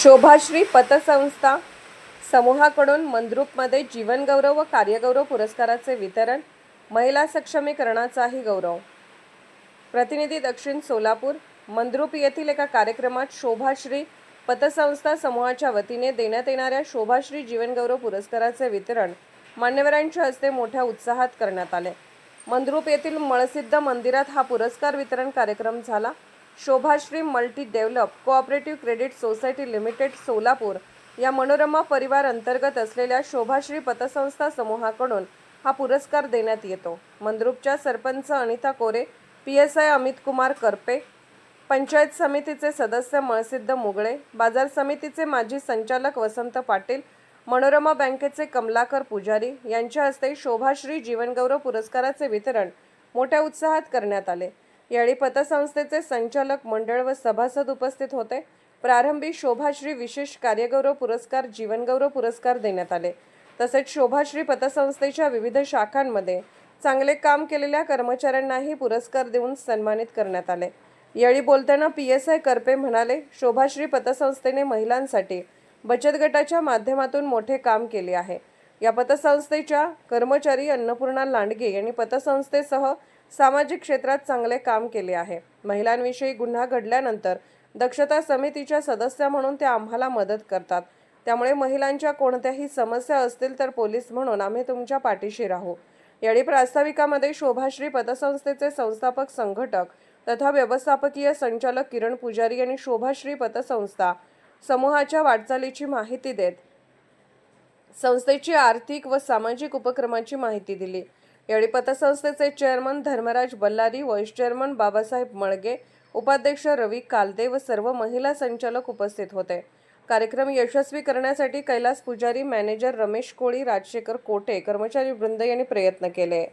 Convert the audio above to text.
शोभाश्री पतसंस्था समूहाकडून मंद्रुपमध्ये जीवनगौरव व कार्यगौरव पुरस्काराचे वितरण, महिला सक्षमीकरणाचाही गौरव. प्रतिनिधी दक्षिण सोलापूर. मंद्रुप येथील एका कार्यक्रमात शोभाश्री पतसंस्था समूहाच्या वतीने देण्यात येणाऱ्या शोभाश्री जीवनगौरव पुरस्काराचे वितरण मान्यवरांच्या हस्ते मोठ्या उत्साहात करण्यात आले. मंद्रुप येथील मळसिद्ध मंदिरात हा पुरस्कार वितरण कार्यक्रम झाला. Shobhashri multi develop cooperative credit society limited Solapur या मनोरमा परिवार अंतर्गत असलेल्या शोभाश्री पतसंस्था समूहाकडून हा पुरस्कार देण्यात येतो. मंद्रुपच्या सरपंच अनिता कोरे, PSI अमित कुमार करपे, पंचायत समितीचे सदस्य मळसिद्ध मुगळे, बाजार समितीचे माजी संचालक वसंत पाटील, मनोरमा बँकेचे कमलाकर पुजारी यांच्या हस्ते शोभाश्री जीवनगौरव पुरस्काराचे वितरण मोठ्या उत्साहात करण्यात आले. यावेळी पतसंस्थेचे संचालक मंडळ व सभासद उपस्थित होते. प्रारंभी शोभाश्री विशेष कार्यगौरव पुरस्कार, जीवनगौरव पुरस्कार देण्यात आले. तसेच शोभाश्री पतसंस्थेच्या विविध शाखांमध्ये चांगले काम केलेल्या कर्मचाऱ्यांनाही पुरस्कार देऊन सन्मानित करण्यात आले. यावेळी बोलताना PSI करपे म्हणाले, शोभाश्री पतसंस्थेने महिलांसाठी बचत गटाच्या माध्यमातून मोठे काम केले आहे. या पतसंस्थेच्या कर्मचारी अन्नपूर्णा लांडगे यांनी पतसंस्थेसह सामाजिक क्षेत्रात चांगले काम केले आहे. महिलांविषयी गुन्हा घडल्यानंतर दक्षता समितीच्या सदस्य म्हणून त्या आम्हाला मदत करतात. त्यामुळे महिलांच्या कोणत्याही समस्या असतील तर पोलीस म्हणून आम्ही तुमच्या पाठीशी राहू. यावेळी प्रास्ताविकामध्ये शोभाश्री पतसंस्थेचे संस्थापक संघटक तथा व्यवस्थापकीय संचालक किरण पुजारी यांनी शोभाश्री पतसंस्था समूहाच्या वाटचालीची माहिती देत संस्थेची आर्थिक व सामाजिक उपक्रमाची माहिती दिली. यावेळी पतसंस्थेचे chairman Dharmaraj Ballari, vice chairman Babasaheb Malage, उपाध्यक्ष रवी कालदे व सर्व महिला संचालक उपस्थित होते. कार्यक्रम यशस्वी करण्यासाठी कैलास पुजारी, मॅनेजर रमेश कोळी, राजशेखर कोटे, कर्मचारी वृंद यांनी प्रयत्न केले.